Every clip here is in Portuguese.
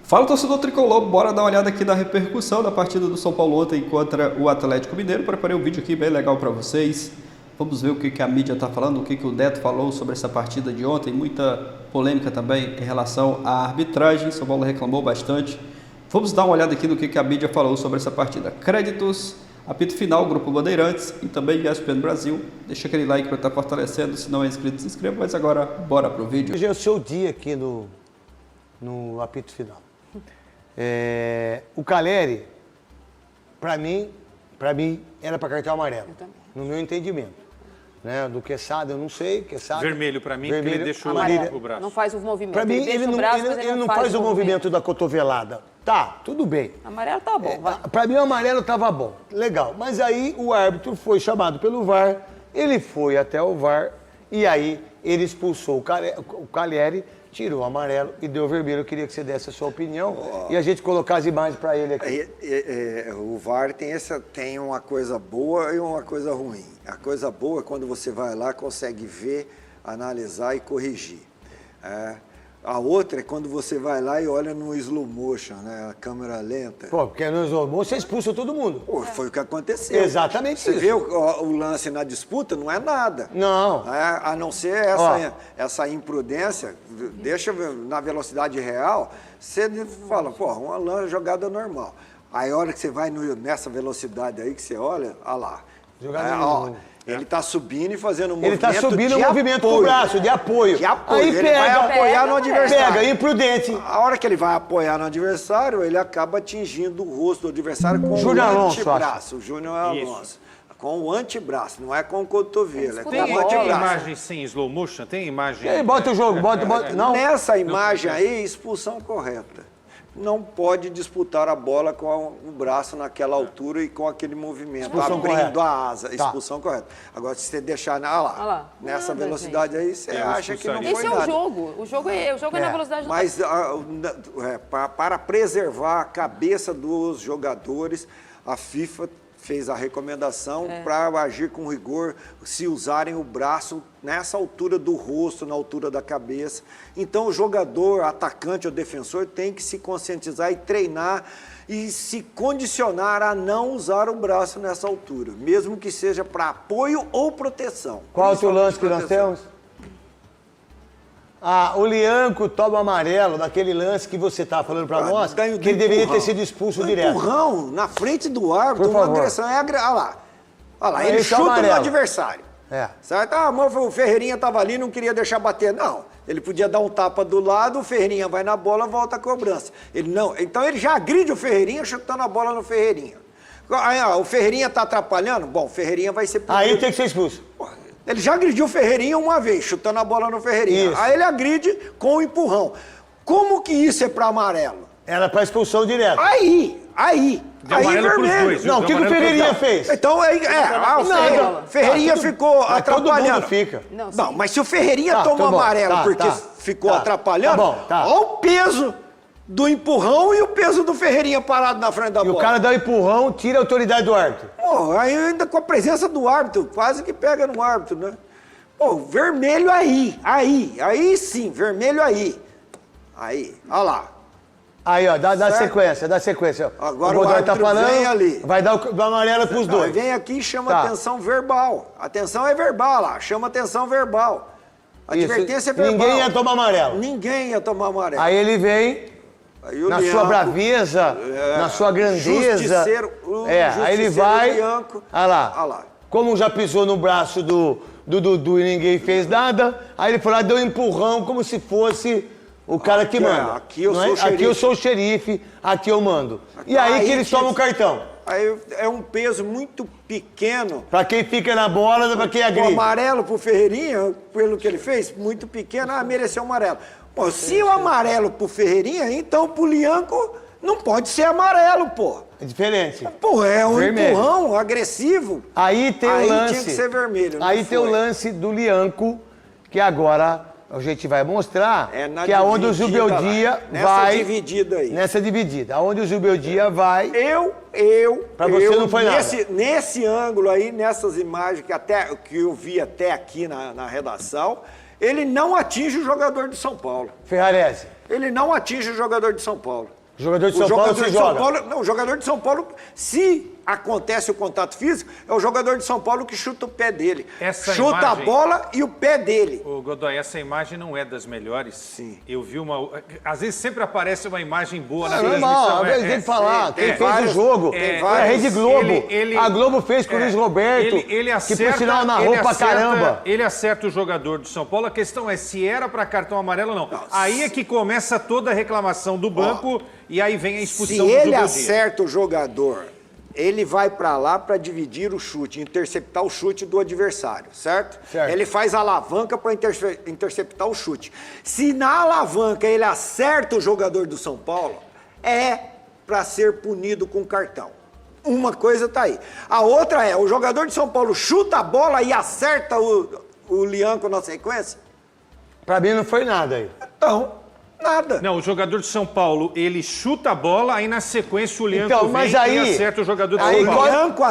Fala, torcedor tricolor, bora dar uma olhada aqui na repercussão da partida do São Paulo ontem contra o Atlético Mineiro. Preparei um vídeo aqui bem legal para vocês. Vamos ver o que a mídia está falando, o que o Neto falou sobre essa partida de ontem. Muita polêmica também em relação à arbitragem, São Paulo reclamou bastante. Vamos dar uma olhada aqui no que a mídia falou sobre essa partida. Créditos, apito final, Grupo Bandeirantes e também ESPN Brasil. Deixa aquele like para estar fortalecendo, se não é inscrito, se inscreva. Mas agora, bora pro vídeo. Hoje é o seu dia aqui no apito final. O Caleri, para mim, era para cartão amarelo, no meu entendimento. Né? Do Quesada, eu não sei. Quesada, vermelho para mim, vermelho, que ele deixou o braço. Não faz o movimento. Para mim, ele não faz o movimento da cotovelada. Tá, tudo bem. Amarelo tá bom, vai. Para mim, o amarelo tava bom, legal. Mas aí o árbitro foi chamado pelo VAR, ele foi até o VAR e aí ele expulsou o Caleri, tirou o amarelo e deu o vermelho. Eu queria que você desse a sua opinião e a gente colocar as imagens para ele aqui. O VAR tem uma coisa boa e uma coisa ruim. A coisa boa é quando você vai lá, consegue ver, analisar e corrigir. A outra é quando você vai lá e olha no slow motion, né? A câmera lenta. Pô, porque no slow motion você expulsa todo mundo. Pô, foi o que aconteceu. Exatamente você isso. Você vê o lance na disputa, não é nada. Não. A não ser essa imprudência, deixa na velocidade real, você fala, pô, uma jogada normal. Aí a hora que você vai nessa velocidade aí que você olha, olha lá. Ele está subindo e fazendo um movimento. Ele está subindo o movimento com o braço, de apoio. De apoio. Aí ele vai apoiar no adversário. Pega, imprudente. A hora que ele vai apoiar no adversário, ele acaba atingindo o rosto do adversário com o antebraço. O Júnior Alonso. Com o antebraço, não é com o cotovelo, é com o antebraço. Tem imagem sem slow motion? Tem imagem? E aí, bota o jogo, bota. Não. Nessa imagem aí, expulsão correta. Não pode disputar a bola com o braço naquela altura e com aquele movimento, expulsão abrindo correta. a asa, Tá. Expulsão correta. Agora, se você deixar nessa velocidade aí, você acha que não foi Esse nada. é o jogo. O jogo é na velocidade do Mas para preservar a cabeça dos jogadores, a FIFA fez a recomendação para agir com rigor se usarem o braço nessa altura do rosto, na altura da cabeça. Então o jogador, atacante ou defensor tem que se conscientizar e treinar e se condicionar a não usar o braço nessa altura, mesmo que seja para apoio ou proteção. Qual é o teu lance que nós temos? O Lianco toma amarelo naquele lance que você está falando para nós, que ele deveria ter sido expulso direto. Empurrão na frente do árbitro, uma agressão. Olha lá, ele chuta no adversário. Certo? Mas o Ferreirinha estava ali, não queria deixar bater. Não, ele podia dar um tapa do lado, o Ferreirinha vai na bola, volta a cobrança. Ele não, então ele já agride o Ferreirinha chutando a bola no Ferreirinha. Aí, o Ferreirinha está atrapalhando? Bom, o Ferreirinha vai ser... Aí tem que ser expulso. Ele já agrediu o Ferreirinha uma vez, chutando a bola no Ferreirinha. Isso. Aí ele agride com o empurrão. Como que isso é para amarelo? Era para expulsão direto. Aí vermelho. Dois, não, o que o Ferreirinha fez? Então, o Ferreirinha ficou atrapalhando. Todo mundo fica. Não, mas se o Ferreirinha toma amarelo porque ficou atrapalhando, olha o peso do empurrão e o peso do Ferreirinha parado na frente da bola. E o cara dá o empurrão, tira a autoridade do árbitro. Pô, aí ainda com a presença do árbitro, quase que pega no árbitro, né? Pô, vermelho aí sim, vermelho aí. Aí, olha lá. Aí, ó, dá sequência. Agora o árbitro tá falando, vem ali. Vai dar o amarelo pros dois. Vem aqui e chama atenção verbal. Atenção é verbal lá, chama atenção verbal. Advertência verbal. Ninguém ia tomar amarelo. Ninguém ia tomar amarelo. Aí ele vem... na sua braveza, na sua grandeza. Aí ele vai. Olha lá. Como já pisou no braço do Dudu e ninguém fez nada, aí ele foi lá e deu um empurrão como se fosse o cara que manda. Aqui eu sou o xerife. Aqui eu sou o xerife, aqui eu mando. E aí que eles tomam o cartão. Aí é um peso muito pequeno. Pra quem fica na bola, pra quem agride. O amarelo pro Ferreirinha, pelo que ele fez, muito pequeno, mereceu o amarelo. Pô, se o amarelo pro Ferreirinha, então pro Lianco não pode ser amarelo, pô. É diferente. Pô, é um empurrão agressivo. Aí tem o lance. Tinha que ser vermelho. Aí tem o lance do Lianco, que agora a gente vai mostrar, que é onde o Zubeldia vai... Nessa dividida. Onde o Zubeldia vai... Pra você não foi nada. Nesse ângulo aí, nessas imagens que eu vi até aqui na redação, Ele não atinge o jogador de São Paulo. Ferrarese. Ele não atinge o jogador de São Paulo. O jogador de São Paulo se joga. Não, o jogador de São Paulo, se acontece o contato físico, é o jogador de São Paulo que chuta o pé dele. Chuta a bola e o pé dele. Ô, Godoy, essa imagem não é das melhores. Sim. Eu vi uma... Às vezes sempre aparece uma imagem boa na transmissão. Às vezes tem que falar. Quem fez o jogo foi a Rede Globo. A Globo fez com o Luiz Roberto, ele acerta, que por sinal narrou pra caramba. Ele acerta o jogador de São Paulo. A questão é se era pra cartão amarelo ou não. Aí é que começa toda a reclamação do banco e aí vem a expulsão do Se ele acerta o jogador... Ele vai para lá para dividir o chute, interceptar o chute do adversário, certo? Ele faz a alavanca para interceptar o chute. Se na alavanca ele acerta o jogador do São Paulo, é para ser punido com cartão. Uma coisa tá aí. A outra é, o jogador de São Paulo chuta a bola e acerta o Lianco na sequência? Para mim não foi nada aí. Então... Nada. Não, o jogador de São Paulo, ele chuta a bola, aí na sequência o Lianco vem e acerta o jogador de São Paulo. O Lianco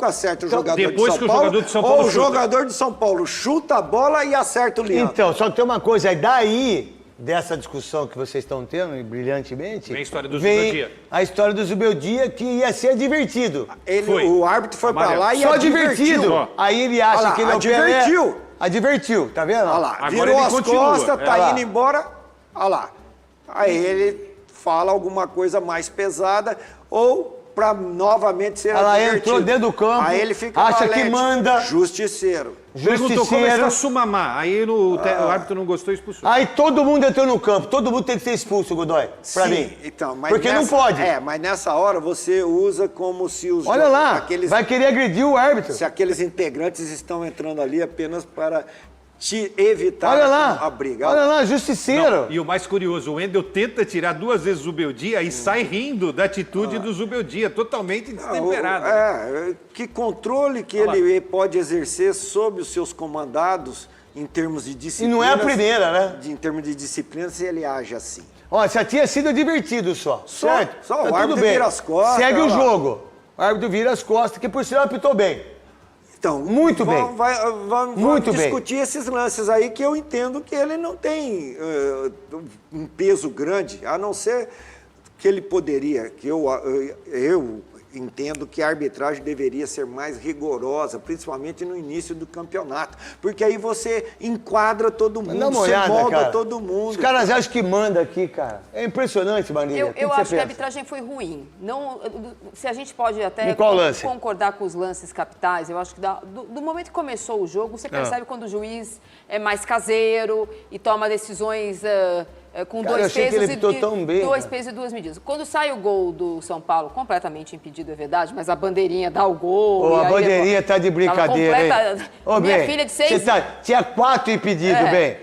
acerta o jogador de São Paulo, jogador de São Paulo ou o jogador de São Paulo chuta a bola e acerta o Lianco. Então, só que tem uma coisa, aí daí, dessa discussão que vocês estão tendo, brilhantemente... Vem a história do Zubeldia. A história do Zubeldia, que ia ser divertido. O árbitro foi pra lá e só divertido. Aí ele acha que ele é o Pelé. Advertiu, tá vendo? Olha lá, virou as costas, tá indo embora... Olha lá, aí ele fala alguma coisa mais pesada ou para novamente ser advertido. Ela entrou dentro do campo, aí ele fica acha que manda. Justiceiro. Perguntou como está Sumamá, aí o árbitro não gostou e expulsou. Aí todo mundo entrou no campo, todo mundo tem que ser expulso, Godoy, pra mim. Então, mas porque não pode. Mas nessa hora você usa como se os... Olha lá, vai querer agredir o árbitro. Se aqueles integrantes estão entrando ali apenas para... te evitar a briga. Olha lá, justiceiro. Não, e o mais curioso, o Wendel tenta tirar 2 vezes o Zubeldia e sai rindo da atitude do Zubeldia, totalmente destemperado. Que controle que ele pode exercer sobre os seus comandados em termos de disciplina. E não é a primeira, né? Em termos de disciplina, se ele age assim. Ó, já tinha sido divertido certo? Só o árbitro vira as costas. Segue o jogo. O árbitro vira as costas, que por sinal apitou bem. Então, muito bem. Vamos discutir esses lances aí que eu entendo que ele não tem um peso grande, a não ser que ele poderia, que eu entendo que a arbitragem deveria ser mais rigorosa, principalmente no início do campeonato, porque aí você enquadra todo mundo, você molda todo mundo. Os caras acham que manda aqui, cara. É impressionante, Marília. Eu acho que a arbitragem foi ruim. Não, se a gente pode até concordar com os lances capitais, eu acho que do momento que começou o jogo, você percebe quando o juiz é mais caseiro e toma decisões... com dois pesos e 2 medidas. Quando sai o gol do São Paulo, completamente impedido, é verdade, mas a bandeirinha dá o gol. A bandeirinha tá de brincadeira. Minha filha de 6 anos. Tinha 4 impedidos, bem.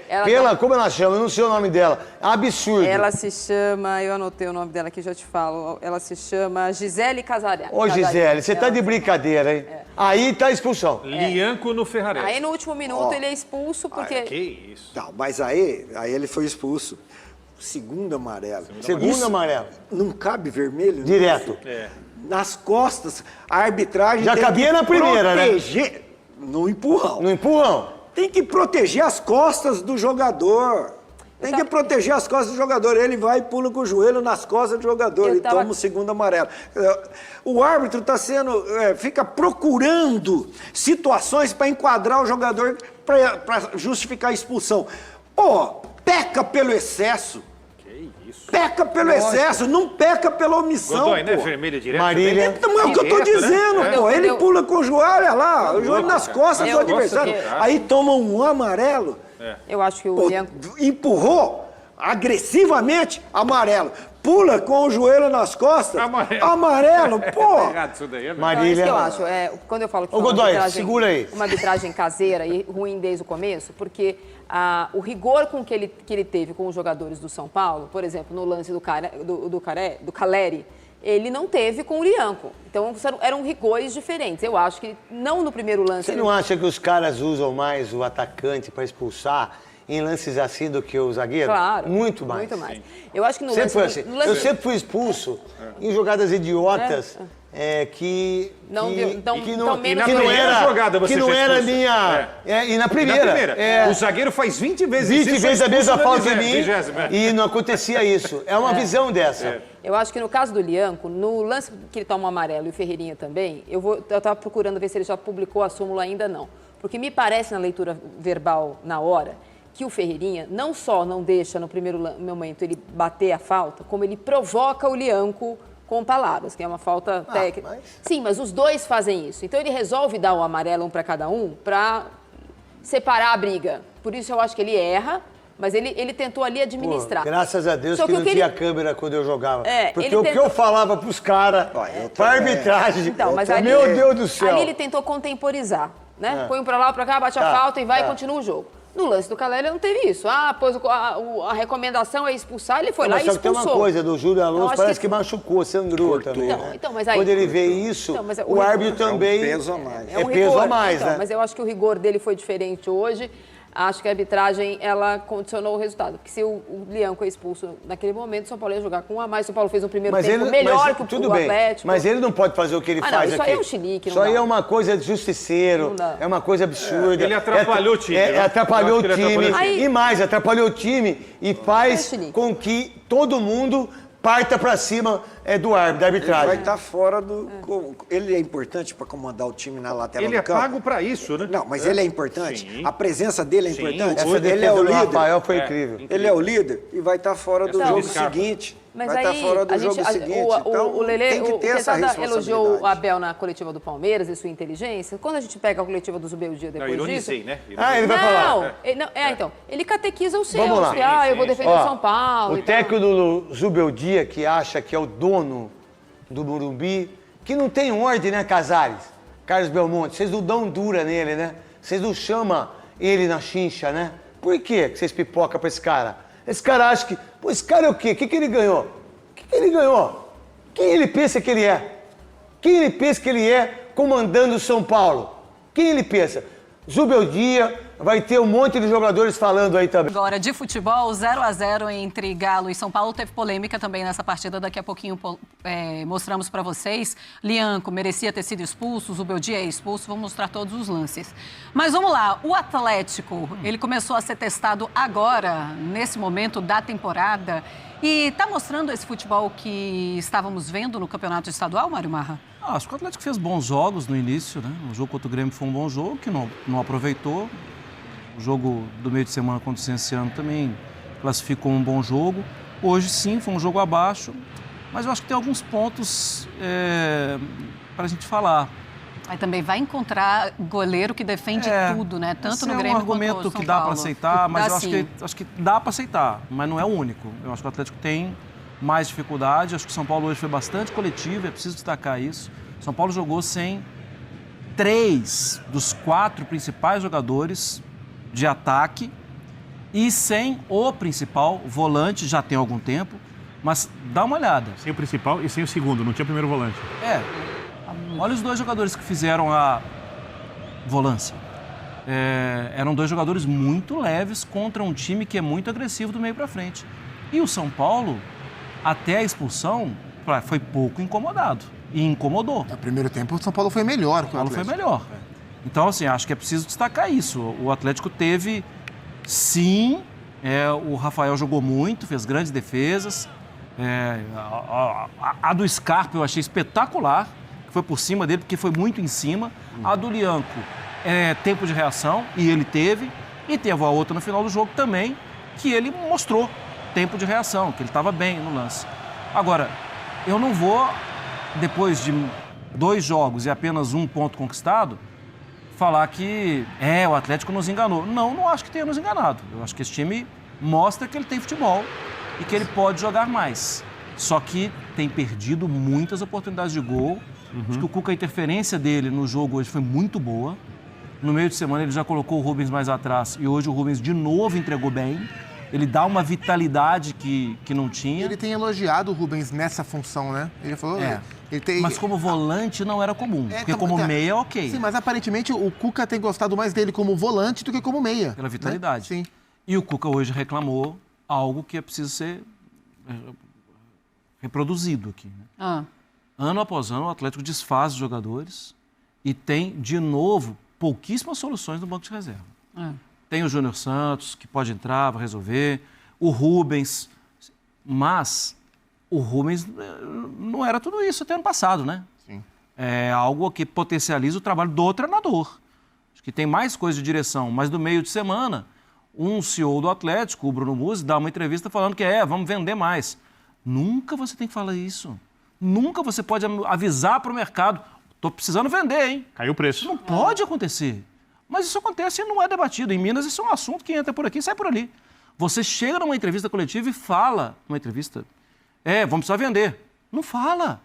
Como ela chama? Eu não sei o nome dela. Absurdo. Ela se chama, eu anotei o nome dela aqui, já te falo. Ela se chama Gisele Casarelli. Ô, Gisele, você tá de brincadeira, hein? Aí tá a expulsão. Lianco no Ferrarese. Aí no último minuto ele é expulso porque... Que isso? Não, mas aí ele foi expulso. Segundo amarelo. Segundo amarelo. Não cabe vermelho? Direto. Nas costas, a arbitragem já cabia na primeira, proteger, né? No empurrão. No empurrão. Tem que proteger as costas do jogador. Tem que proteger as costas do jogador. Ele vai e pula com o joelho nas costas do jogador e toma o segundo amarelo. O árbitro está fica procurando situações para enquadrar o jogador para justificar a expulsão. Peca pelo excesso. Peca pelo excesso, não peca pela omissão. Godoy, não é vermelho direto? Marília. Não é o que eu tô dizendo, pô. Ele pula com o joelho, olha lá, o joelho nas costas do adversário. Aí toma um amarelo. Eu acho que o Lianco... Empurrou agressivamente, amarelo. Pula com o joelho nas costas, amarelo, pô. Marília. Então, é isso que eu acho. Quando eu falo que Godoy, segura aí. Uma arbitragem caseira e ruim desde o começo, porque o rigor com que ele teve com os jogadores do São Paulo, por exemplo, no lance do Caleri, ele não teve com o Lianco. Então, eram rigores diferentes. Eu acho que não no primeiro lance... Você não acha que os caras usam mais o atacante para expulsar em lances assim do que o zagueiro? Claro. Muito mais. Muito mais. Eu acho que no sempre lance... foi assim. Eu sempre fui expulso em jogadas idiotas que não era minha... e na primeira. O zagueiro faz 20 vezes 20 vezes a mesma falta em mim e não acontecia isso. É uma visão dessa. Eu acho que no caso do Lianco, no lance que ele toma um amarelo e o Ferreirinha também, eu estava procurando ver se ele já publicou a súmula, ainda não. Porque me parece, na leitura verbal na hora, que o Ferreirinha não só não deixa no primeiro momento ele bater a falta, como ele provoca o Lianco com palavras, que é uma falta técnica. Sim, mas os dois fazem isso. Então ele resolve dar o amarelo um para cada um para separar a briga. Por isso eu acho que ele erra. Mas ele tentou ali administrar. Graças a Deus que não tinha câmera quando eu jogava. Porque o que eu falava pros caras, pra arbitragem, então, mas ali, meu Deus do céu. Ali ele tentou contemporizar, né? Põe um pra lá, pra cá, bate a falta e vai e continua o jogo. No lance do Caleri não teve isso. Pois a recomendação é expulsar, ele foi lá e expulsou. Só que tem uma coisa do Júlio Alonso, parece que machucou, sangrou também. Mas aí, quando ele vê isso, o árbitro também... É um peso a mais. É peso a mais, né? Mas eu acho que o rigor dele foi diferente hoje. Acho que a arbitragem, ela condicionou o resultado. Porque se o Lianco é expulso naquele momento, o São Paulo ia jogar com um a mais. O São Paulo fez um primeiro tempo melhor que o Atlético. Mas ele não pode fazer o que ele faz aqui. Isso aí é um chilique. Isso aí é uma coisa de justiceiro, é uma coisa absurda. Ele atrapalhou o time. Atrapalhou o time. E mais, atrapalhou o time e faz com que todo mundo parta pra cima do árbitro, da arbitragem. Ele vai estar fora do... Ele é importante para comandar o time na lateral do campo. Ele é pago para isso, né? Não, mas ele é importante. Sim. A presença dele é importante. Essa ele é o líder. Rafael foi incrível. Ele é o líder e vai estar fora do jogo seguinte. Mas vai estar fora do jogo seguinte. Então, o Lelê, tem que ter essa responsabilidade. elogiou o Abel na coletiva do Palmeiras e sua inteligência. Quando a gente pega a coletiva do Zubeldia depois ironizei, disso... né? Ele vai falar. Então, ele catequiza o seu. Vamos lá. Eu vou defender o São Paulo. O técnico do Zubeldia, que acha que é o dono do Morumbi, que não tem ordem, né, Casares? Carlos Belmonte, vocês não dão dura nele, né? Vocês não chamam ele na chincha, né? Por quê que vocês pipocam pra esse cara? Esse cara acha que... Pô, esse cara é o quê? O que ele ganhou? O que ele ganhou? Quem ele pensa que ele é? Quem ele pensa que ele é comandando o São Paulo? Quem ele pensa? Zubeldia, vai ter um monte de jogadores falando aí também. Agora, de futebol, 0-0 entre Galo e São Paulo. Teve polêmica também nessa partida. Daqui a pouquinho mostramos para vocês. Lianco merecia ter sido expulso, Zubeldia é expulso. Vamos mostrar todos os lances. Mas vamos lá. O Atlético, ele começou a ser testado agora, nesse momento da temporada. E está mostrando esse futebol que estávamos vendo no campeonato estadual, Mário Marra? Acho que o Atlético fez bons jogos no início, né? O jogo contra o Grêmio foi um bom jogo, que não aproveitou. O jogo do meio de semana contra o Cienciano também classificou um bom jogo. Hoje, sim, foi um jogo abaixo, mas eu acho que tem alguns pontos para a gente falar. Aí também vai encontrar goleiro que defende tudo, né? Tanto no Grêmio quanto no São Paulo. É um argumento que dá para aceitar, mas eu acho que dá para aceitar, mas não é o único. Eu acho que o Atlético tem mais dificuldade. Acho que o São Paulo hoje foi bastante coletivo, é preciso destacar isso. O São Paulo jogou sem 3 dos 4 principais jogadores de ataque e sem o principal volante, já tem algum tempo, mas dá uma olhada. Sem o principal e sem o segundo, não tinha o primeiro volante. Olha os 2 jogadores que fizeram a volância. Eram 2 jogadores muito leves contra um time que é muito agressivo do meio para frente. E o São Paulo, até a expulsão, foi pouco incomodado. E incomodou. No primeiro tempo, o São Paulo foi melhor que o Atlético. O São Paulo foi melhor. Então, assim, acho que é preciso destacar isso. O Atlético teve, sim, o Rafael jogou muito, fez grandes defesas. A do Scarpa eu achei espetacular, que foi por cima dele, porque foi muito em cima. A do Lianco, tempo de reação, e ele teve. E teve a outra no final do jogo também, que ele mostrou tempo de reação, que ele estava bem no lance. Agora, eu não vou, depois de 2 jogos e apenas 1 ponto conquistado, falar que o Atlético nos enganou. Não acho que tenha nos enganado. Eu acho que esse time mostra que ele tem futebol e que ele pode jogar mais. Só que tem perdido muitas oportunidades de gol. Acho que o Cuca, a interferência dele no jogo hoje foi muito boa. No meio de semana ele já colocou o Rubens mais atrás e hoje o Rubens de novo entregou bem. Ele dá uma vitalidade que não tinha. Ele tem elogiado o Rubens nessa função, né? Ele falou... Mas como volante não era comum, porque como meia, ok. Sim, mas aparentemente o Cuca tem gostado mais dele como volante do que como meia. Pela vitalidade. Né? Sim. E o Cuca hoje reclamou algo que é preciso ser reproduzido aqui. Né? Ano após ano, o Atlético desfaz os jogadores e tem, de novo, pouquíssimas soluções no banco de reserva. Tem o Júnior Santos, que pode entrar, vai resolver, o Rubens, mas o Rubens não era tudo isso até ano passado, né? Sim. É algo que potencializa o trabalho do treinador. Acho que tem mais coisa de direção, mas no meio de semana, um CEO do Atlético, o Bruno Musi, dá uma entrevista falando que vamos vender mais. Nunca você tem que falar isso. Nunca você pode avisar para o mercado, estou precisando vender, hein? Caiu o preço. Não pode acontecer. Mas isso acontece e não é debatido. Em Minas, isso é um assunto que entra por aqui e sai por ali. Você chega numa entrevista coletiva e fala, numa entrevista, vamos precisar vender. Não fala.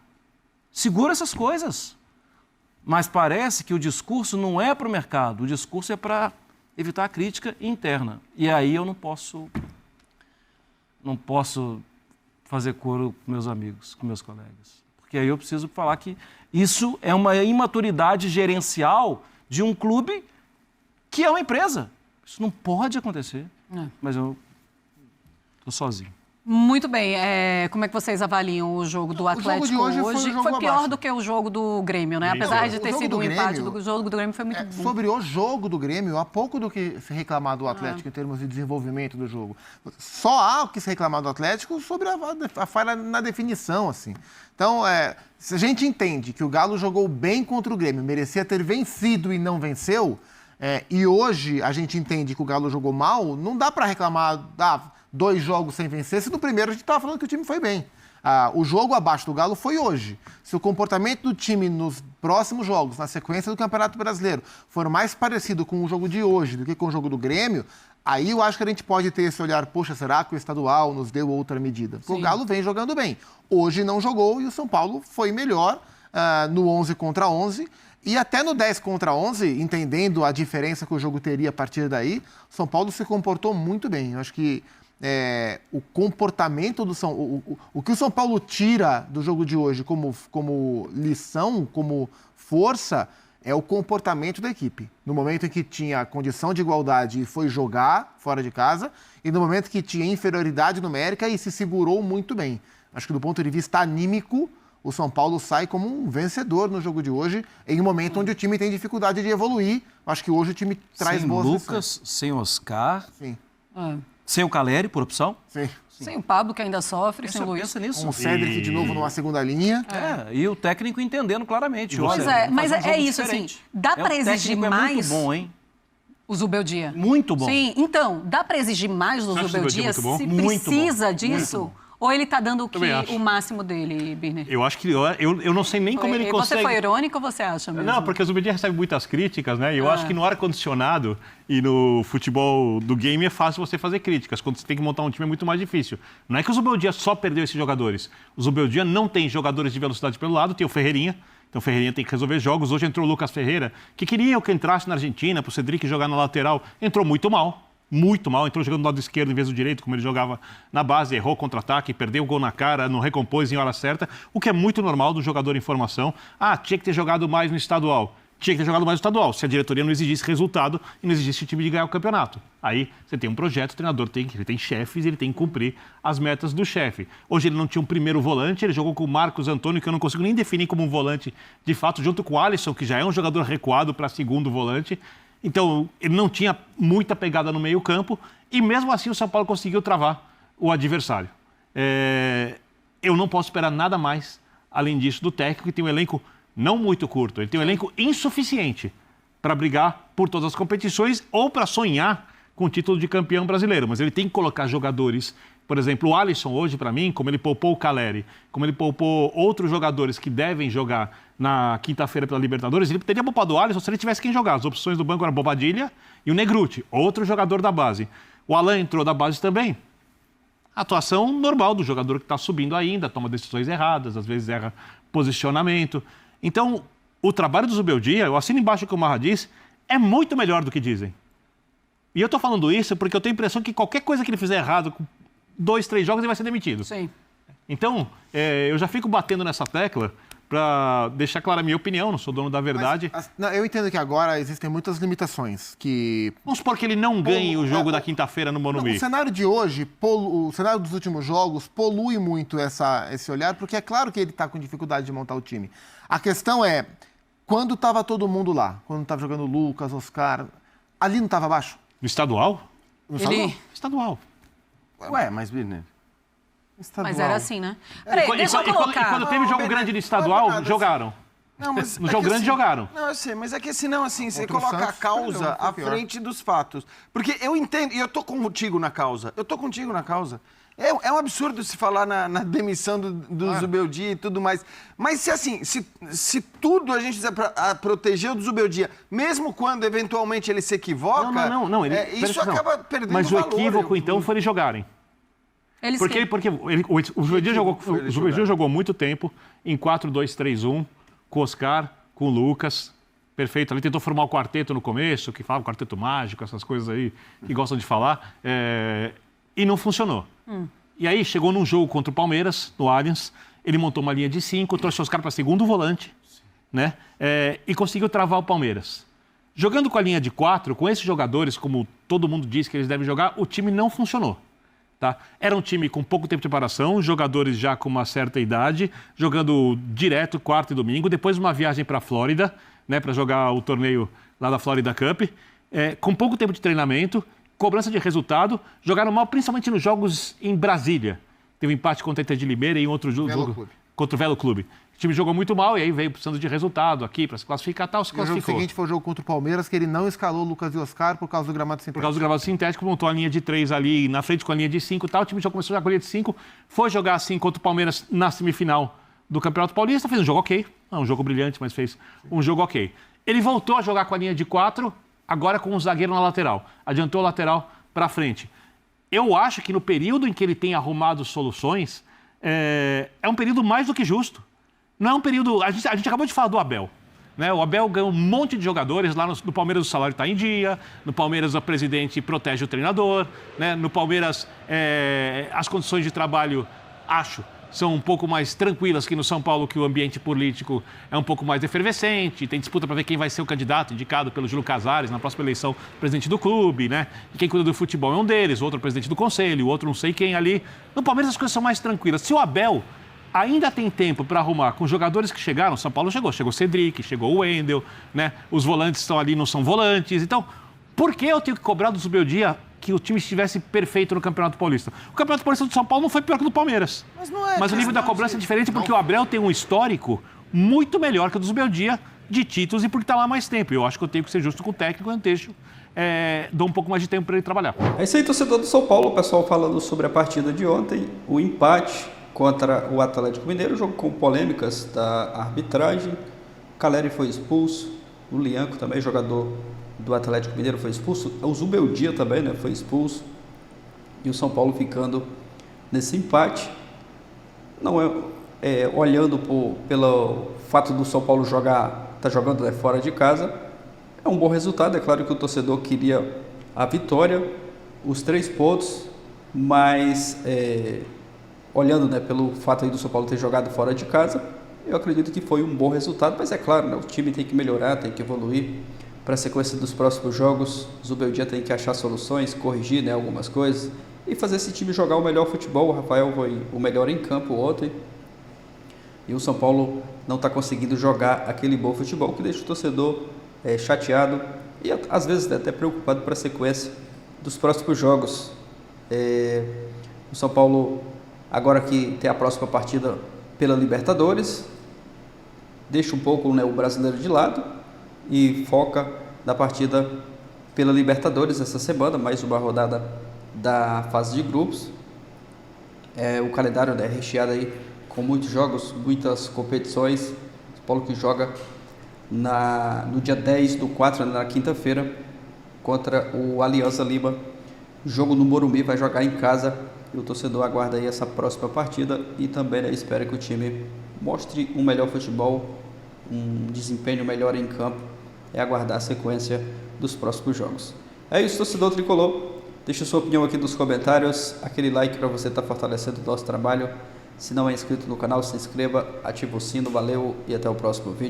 Segura essas coisas. Mas parece que o discurso não é para o mercado, o discurso é para evitar a crítica interna. E aí eu não posso fazer coro com meus amigos, com meus colegas. Porque aí eu preciso falar que isso é uma imaturidade gerencial de um clube que é uma empresa. Isso não pode acontecer. Mas eu estou sozinho. Muito bem. Como é que vocês avaliam o jogo do Atlético hoje? Foi pior do que o jogo do Grêmio, né? Apesar de ter sido um empate, o jogo do Grêmio foi muito bom. Sobre o jogo do Grêmio, há pouco do que se reclamar do Atlético em termos de desenvolvimento do jogo. Só há o que se reclamar do Atlético sobre a falha na definição, assim. Então, se a gente entende que o Galo jogou bem contra o Grêmio, merecia ter vencido e não venceu, e hoje a gente entende que o Galo jogou mal, não dá para reclamar 2 jogos sem vencer, se no primeiro a gente estava falando que o time foi bem. O jogo abaixo do Galo foi hoje. Se o comportamento do time nos próximos jogos, na sequência do Campeonato Brasileiro, for mais parecido com o jogo de hoje do que com o jogo do Grêmio, aí eu acho que a gente pode ter esse olhar, poxa, será que o estadual nos deu outra medida? Porque o Galo vem jogando bem. Hoje não jogou e o São Paulo foi melhor no 11 contra 11. E até no 10 contra 11, entendendo a diferença que o jogo teria a partir daí, o São Paulo se comportou muito bem. Eu acho que o comportamento do o que o São Paulo tira do jogo de hoje como lição, como força, é o comportamento da equipe. No momento em que tinha condição de igualdade e foi jogar fora de casa, e no momento que tinha inferioridade numérica e se segurou muito bem. Acho que do ponto de vista anímico, o São Paulo sai como um vencedor no jogo de hoje, em um momento onde o time tem dificuldade de evoluir. Acho que hoje o time traz boas lições. Sem Lucas, sem Oscar, sim. Sem o Caleri, por opção. Sim. Sem o Pablo, que ainda sofre, sem o Luiz. Nisso. Com o Cédric de novo numa segunda linha. E o técnico entendendo claramente. Pois mas é isso, diferente. Assim, dá para exigir mais... É muito bom, hein? O Zubeldia. Muito bom. Sim, então, dá para exigir mais do Zubeldia se precisa disso? Ou ele está dando o máximo dele, Birner? Eu acho que... Eu não sei nem como ele consegue... Você foi irônico ou você acha mesmo? Não, porque o Zubeldia recebe muitas críticas, né? E eu acho que no ar-condicionado e no futebol do game é fácil você fazer críticas. Quando você tem que montar um time é muito mais difícil. Não é que o Zubeldia só perdeu esses jogadores. O Zubeldia não tem jogadores de velocidade pelo lado, tem o Ferreirinha. Então o Ferreirinha tem que resolver jogos. Hoje entrou o Lucas Ferreira, que queria que entrasse na Argentina, para o Cedric jogar na lateral. Entrou muito mal. Muito mal, entrou jogando do lado esquerdo em vez do direito, como ele jogava na base, errou contra-ataque, perdeu o gol na cara, não recompôs em hora certa, o que é muito normal do jogador em formação. Tinha que ter jogado mais no estadual. Tinha que ter jogado mais no estadual, se a diretoria não exigisse resultado e não exigisse o time de ganhar o campeonato. Aí você tem um projeto, o treinador ele tem chefes, ele tem que cumprir as metas do chefe. Hoje ele não tinha um primeiro volante, ele jogou com o Marcos Antônio, que eu não consigo nem definir como um volante de fato, junto com o Alisson, que já é um jogador recuado para segundo volante. Então, ele não tinha muita pegada no meio-campo e, mesmo assim, o São Paulo conseguiu travar o adversário. Eu não posso esperar nada mais, além disso, do técnico, que tem um elenco não muito curto. Ele tem um elenco insuficiente para brigar por todas as competições ou para sonhar com o título de campeão brasileiro. Mas ele tem que colocar jogadores... Por exemplo, o Alisson hoje, para mim, como ele poupou o Caleri, como ele poupou outros jogadores que devem jogar na quinta-feira pela Libertadores, ele teria poupado o Alisson se ele tivesse quem jogar. As opções do banco eram Bobadilha e o Negruti, outro jogador da base. O Alan entrou da base também. Atuação normal do jogador que está subindo ainda, toma decisões erradas, às vezes erra posicionamento. Então, o trabalho do Zubeldia, eu assino embaixo o que o Marra diz, é muito melhor do que dizem. E eu estou falando isso porque eu tenho a impressão que qualquer coisa que ele fizer errado... 2, 3 jogos ele vai ser demitido. Sim. Então, eu já fico batendo nessa tecla para deixar clara a minha opinião, não sou dono da verdade. Não, eu entendo que agora existem muitas limitações. Vamos supor que ele não ganhe o jogo da quinta-feira no Morumbi. O cenário de hoje, o cenário dos últimos jogos, polui muito esse olhar, porque é claro que ele está com dificuldade de montar o time. A questão é, quando estava todo mundo lá, quando estava jogando Lucas, Oscar, ali não estava abaixo? No estadual? Estadual. Ué, mas, Birner... Mas era assim, né? Peraí, deixa eu colocar. E quando teve jogo grande de estadual, jogaram. Não, mas no jogo grande jogaram. Não, eu sei, mas é que senão, assim, você coloca a causa à frente dos fatos. Porque eu entendo, e eu tô contigo na causa. É um absurdo se falar na demissão do Zubeldia e tudo mais. Mas se tudo a gente fizer para proteger o Zubeldia, mesmo quando eventualmente ele se equivoca, isso acaba perdendo valor. Mas o equívoco, então, foi eles jogarem. Porque o Zubeldia jogou muito tempo em 4-2-3-1, com o Oscar, com o Lucas, perfeito. Ele tentou formar o quarteto no começo, que falava quarteto mágico, essas coisas aí que gostam de falar, e não funcionou. E aí chegou num jogo contra o Palmeiras, no Allianz, ele montou uma linha de 5, trouxe o Oscar para segundo volante, né? E conseguiu travar o Palmeiras. Jogando com a linha de 4, com esses jogadores, como todo mundo diz que eles devem jogar, o time não funcionou. Tá? Era um time com pouco tempo de preparação, jogadores já com uma certa idade, jogando direto quarta e domingo, depois uma viagem para a Flórida, né, para jogar o torneio lá da Florida Cup, com pouco tempo de treinamento, cobrança de resultado, jogaram mal principalmente nos jogos em Brasília. Teve um empate contra a Inter de Limeira e em outro jogo contra o Velo Clube. O time jogou muito mal e aí veio precisando de resultado aqui para se classificar tal, se classificou. O jogo seguinte foi o jogo contra o Palmeiras, que ele não escalou Lucas e Oscar por causa do gramado sintético. Por causa do gramado sintético, montou a linha de 3 ali na frente com a linha de 5 e tal. O time já começou a jogar com a linha de 5, foi jogar assim contra o Palmeiras na semifinal do Campeonato Paulista, fez um jogo ok. Não um jogo brilhante, mas fez um jogo ok. Ele voltou a jogar com a linha de 4, agora com um zagueiro na lateral. Adiantou a lateral para frente. Eu acho que no período em que ele tem arrumado soluções, é um período mais do que justo. Não é um período... A gente acabou de falar do Abel. Né? O Abel ganhou um monte de jogadores. Lá no Palmeiras o salário está em dia. No Palmeiras o presidente protege o treinador. Né? No Palmeiras as condições de trabalho, acho, são um pouco mais tranquilas que no São Paulo, que o ambiente político é um pouco mais efervescente. Tem disputa para ver quem vai ser o candidato indicado pelo Júlio Casares na próxima eleição presidente do clube. Né? E quem cuida do futebol é um deles. O outro é o presidente do conselho. O outro não sei quem ali. No Palmeiras as coisas são mais tranquilas. Se o Abel... ainda tem tempo para arrumar com os jogadores que chegaram. São Paulo chegou o Cedric, chegou o Wendel, né? Os volantes estão ali, não são volantes. Então, por que eu tenho que cobrar do Zubeldia que o time estivesse perfeito no Campeonato Paulista? O Campeonato Paulista do São Paulo não foi pior que o do Palmeiras. Mas o nível da cobrança é diferente porque o Abel tem um histórico muito melhor que o do Zubeldia de títulos e porque está lá mais tempo. Eu acho que eu tenho que ser justo com o técnico, eu deixo. Dou um pouco mais de tempo para ele trabalhar. É isso aí, torcedor do São Paulo. O pessoal falando sobre a partida de ontem, o empate contra o Atlético Mineiro, jogo com polêmicas da arbitragem. O Caleri foi expulso, o Lianco também, jogador do Atlético Mineiro, foi expulso. O Zubeldia também, né, foi expulso. E o São Paulo ficando nesse empate. Não olhando pelo fato do São Paulo tá jogando fora de casa, é um bom resultado. É claro que o torcedor queria a vitória, os 3 pontos, mas olhando, né, pelo fato aí do São Paulo ter jogado fora de casa, eu acredito que foi um bom resultado, mas é claro, né, o time tem que melhorar, tem que evoluir para a sequência dos próximos jogos. O Zubeldia tem que achar soluções, corrigir, né, algumas coisas e fazer esse time jogar o melhor futebol. O Rafael foi o melhor em campo ontem e o São Paulo não está conseguindo jogar aquele bom futebol que deixa o torcedor chateado e às vezes até preocupado para a sequência dos próximos jogos. O São Paulo, agora que tem a próxima partida pela Libertadores, deixa um pouco, né, o brasileiro de lado e foca na partida pela Libertadores essa semana, mais uma rodada da fase de grupos. O calendário, né, recheado aí com muitos jogos, muitas competições. São Paulo que joga no dia 10/4, na quinta-feira, contra o Alianza Lima. Jogo no Morumbi, vai jogar em casa. E o torcedor aguarda aí essa próxima partida e também, né, espera que o time mostre um melhor futebol, um desempenho melhor em campo. É aguardar a sequência dos próximos jogos. É isso, torcedor tricolor. Deixa sua opinião aqui nos comentários, aquele like para você estar fortalecendo o nosso trabalho. Se não é inscrito no canal, se inscreva, ative o sino, valeu e até o próximo vídeo.